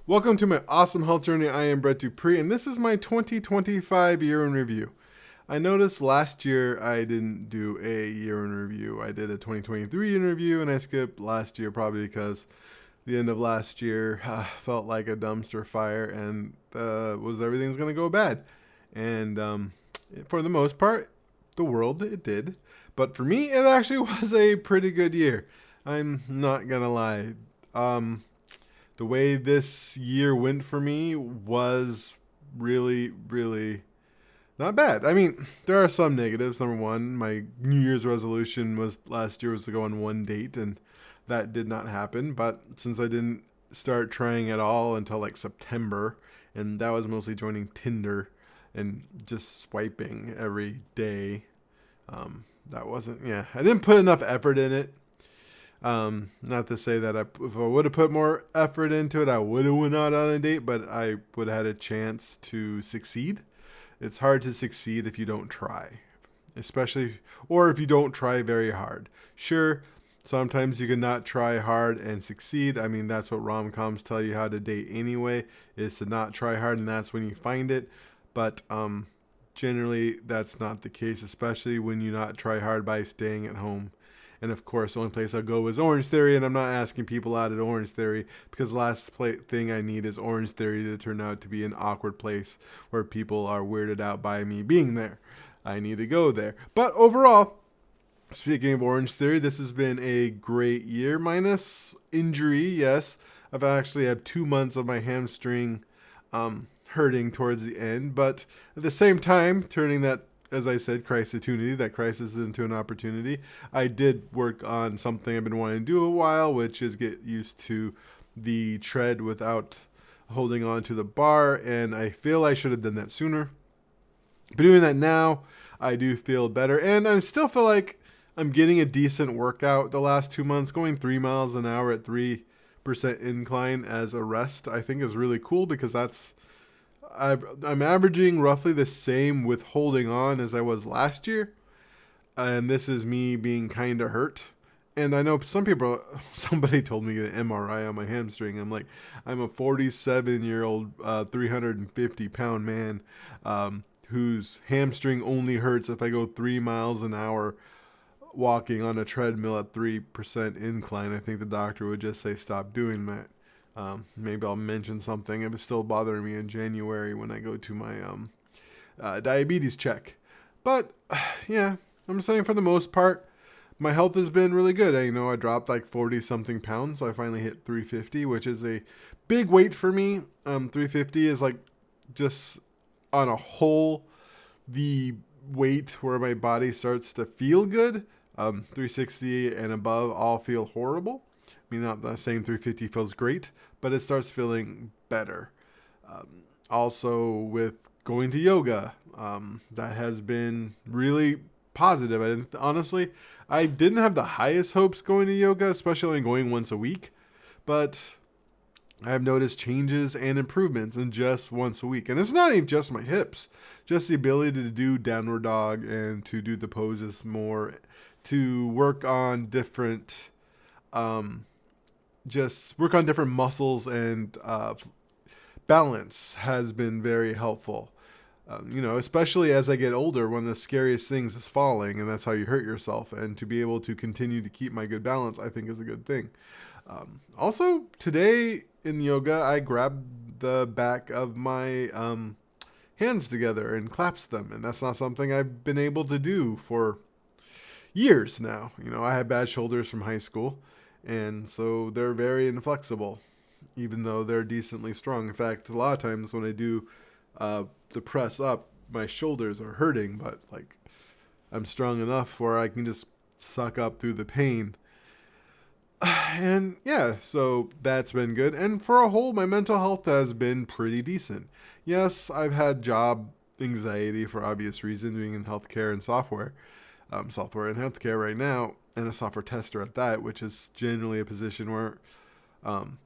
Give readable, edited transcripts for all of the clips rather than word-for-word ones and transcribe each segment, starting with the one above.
Welcome to my awesome health journey. I am Brett Dupree, and this is my 2025 year in review. I noticed last year I didn't do a year in review. I did a 2023 year in review, and I skipped last year probably because the end of last year felt like a dumpster fire and was everything's going to go bad. And for the most part, the world, it did. But for me, it actually was a pretty good year. I'm not going to lie. Um, the way this year went for me was really, really not bad. I mean, there are some negatives. Number one, my New Year's resolution was last year was to go on one date, and that did not happen. But since I didn't start trying at all until like September, and that was mostly joining Tinder and just swiping every day, that wasn't, yeah, I didn't put enough effort in it. Not to say that if I would have put more effort into it, I would have went out on a date, but I would have had a chance to succeed. It's hard to succeed if you don't try, especially, or if you don't try very hard. Sure, sometimes you can not try hard and succeed. I mean, that's what rom-coms tell you how to date anyway, is to not try hard, and that's when you find it. But generally, that's not the case, especially when you not try hard by staying at home. And of course, the only place I'll go is Orange Theory, and I'm not asking people out at Orange Theory because the last thing I need is Orange Theory to turn out to be an awkward place where people are weirded out by me being there. I need to go there. But overall, speaking of Orange Theory, this has been a great year, minus injury. Yes, I've actually had 2 months of my hamstring hurting towards the end, but at the same time, turning that, as I said, that crisis into an opportunity. I did work on something I've been wanting to do a while, which is get used to the tread without holding on to the bar, and I feel I should have done that sooner. But doing that now, I do feel better, and I still feel like I'm getting a decent workout the last 2 months. Going 3 miles an hour at 3% incline as a rest, I think is really cool because I'm averaging roughly the same with holding on as I was last year, and this is me being kind of hurt. And I know somebody told me to get an MRI on my hamstring. I'm a 47-year-old, 350-pound man whose hamstring only hurts if I go 3 miles an hour walking on a treadmill at 3% incline. I think the doctor would just say, stop doing that. Maybe I'll mention something if it's still bothering me in January when I go to my diabetes check. But yeah, I'm saying for the most part, my health has been really good. I dropped like 40 something pounds. So I finally hit 350, which is a big weight for me. 350 is like just on a whole the weight where my body starts to feel good. 360 and above all feel horrible. I mean, not saying 350 feels great, but it starts feeling better. Also, with going to yoga, that has been really positive. I didn't have the highest hopes going to yoga, especially only going once a week, but I have noticed changes and improvements in just once a week. And it's not even just my hips, just the ability to do downward dog and to do the poses more, to work on um, different muscles and balance has been very helpful. Especially as I get older, one of the scariest things is falling, and that's how you hurt yourself. And to be able to continue to keep my good balance, I think is a good thing. Also, today in yoga, I grabbed the back of my hands together and clasped them, and that's not something I've been able to do for years now. I had bad shoulders from high school, and so they're very inflexible, even though they're decently strong. In fact, a lot of times when I do the press up, my shoulders are hurting, but like I'm strong enough where I can just suck up through the pain. And yeah, so that's been good. And for a whole, my mental health has been pretty decent. Yes, I've had job anxiety for obvious reasons, being in healthcare and software and healthcare right now, and a software tester at that, which is generally a position where um,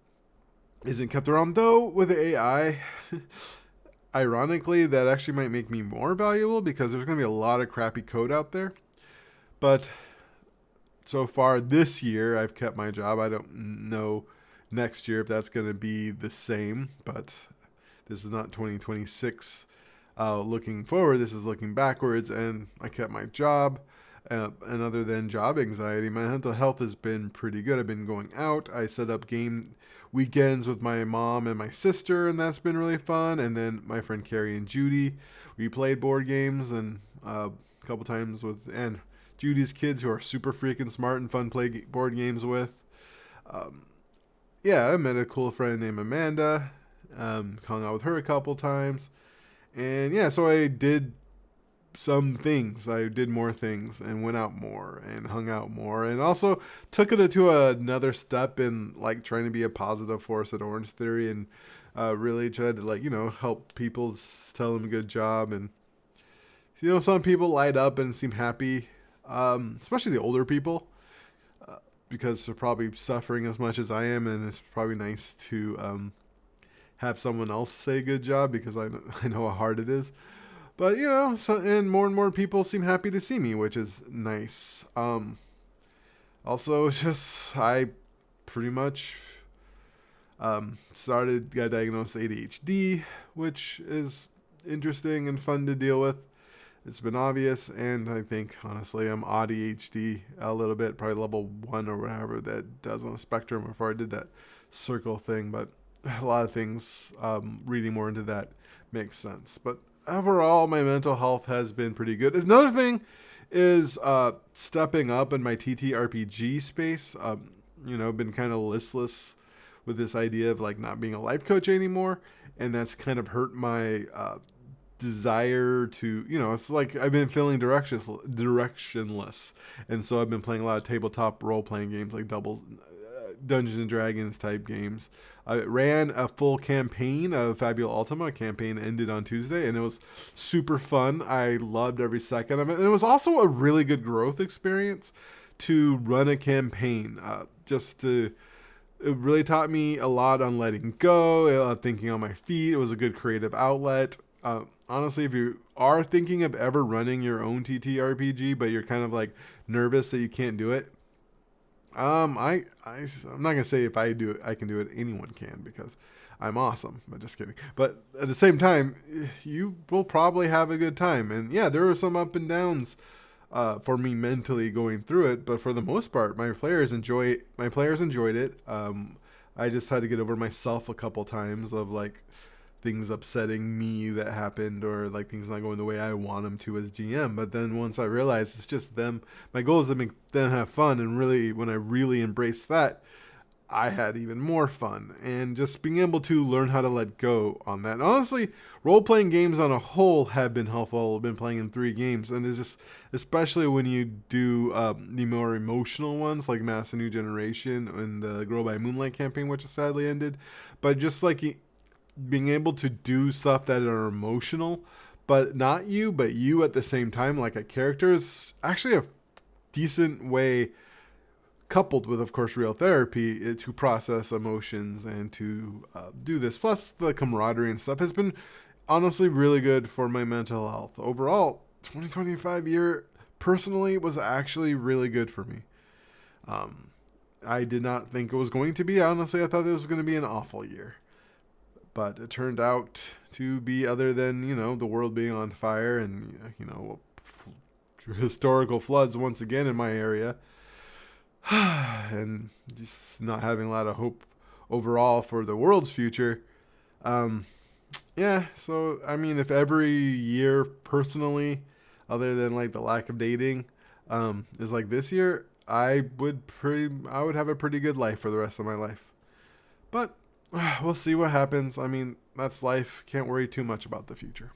isn't kept around. Though with the AI, ironically, that actually might make me more valuable because there's going to be a lot of crappy code out there. But so far this year, I've kept my job. I don't know next year if that's going to be the same, but this is not 2026 looking forward. This is looking backwards, and I kept my job. And other than job anxiety, my mental health has been pretty good. I've been going out. I set up game weekends with my mom and my sister, and that's been really fun. And then my friend Carrie and Judy, we played board games, and a couple times and Judy's kids, who are super freaking smart and fun to play board games with. Yeah, I met a cool friend named Amanda. Hung out with her a couple times. And yeah, so I did some things. I did more things and went out more and hung out more, and also took it to another step in like trying to be a positive force at Orange Theory, and really tried to help people, tell them a good job. And some people light up and seem happy, especially the older people, because they're probably suffering as much as I am, and it's probably nice to have someone else say good job, because I know how hard it is. But and more people seem happy to see me, which is nice. Also, just I pretty much got diagnosed with ADHD, which is interesting and fun to deal with. It's been obvious, and I think honestly I'm ADHD a little bit, probably level 1 or whatever that does on a spectrum before I did that circle thing. But a lot of things, reading more into that makes sense. But overall, my mental health has been pretty good. Another thing is stepping up in my TTRPG space. Been kind of listless with this idea of like not being a life coach anymore, and that's kind of hurt my desire to, it's like I've been feeling directionless, and so I've been playing a lot of tabletop role-playing games like Dungeons and Dragons type games. I ran a full campaign of Fabula Ultima. Campaign ended on Tuesday, and it was super fun. I loved every second of it. And it was also a really good growth experience to run a campaign. It really taught me a lot on letting go, thinking on my feet. It was a good creative outlet. Honestly, if you are thinking of ever running your own TTRPG, but you're kind of like nervous that you can't do it, I'm not gonna say if I do it, I can do it. Anyone can, because I'm awesome. But just kidding. But at the same time, you will probably have a good time. And yeah, there were some up and downs for me mentally going through it. But for the most part, my players enjoyed it. I just had to get over myself a couple times of like things upsetting me that happened, or like things not going the way I want them to as GM. But then once I realized it's just them, my goal is to make them have fun, and really when I really embraced that, I had even more fun, and just being able to learn how to let go on that. And honestly, role-playing games on a whole have been helpful. I've been playing in 3 games, and it's just, especially when you do the more emotional ones like Mass and New Generation and the Girl by Moonlight campaign, which sadly ended. But just like being able to do stuff that are emotional, but not you, but you at the same time, like a character, is actually a decent way, coupled with, of course, real therapy, to process emotions and to do this. Plus, the camaraderie and stuff has been honestly really good for my mental health. Overall, 2025 year personally was actually really good for me. I did not think it was going to be. Honestly, I thought it was going to be an awful year. But it turned out to be, other than, the world being on fire and, historical floods once again in my area, and just not having a lot of hope overall for the world's future. Yeah, so, I mean, if every year personally, other than like the lack of dating, is like this year, I would have a pretty good life for the rest of my life. But we'll see what happens. I mean, that's life. Can't worry too much about the future.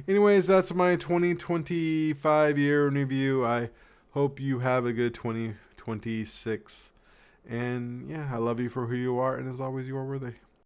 Anyways, that's my 2025 year in review. I hope you have a good 2026. And yeah, I love you for who you are. And as always, you are worthy.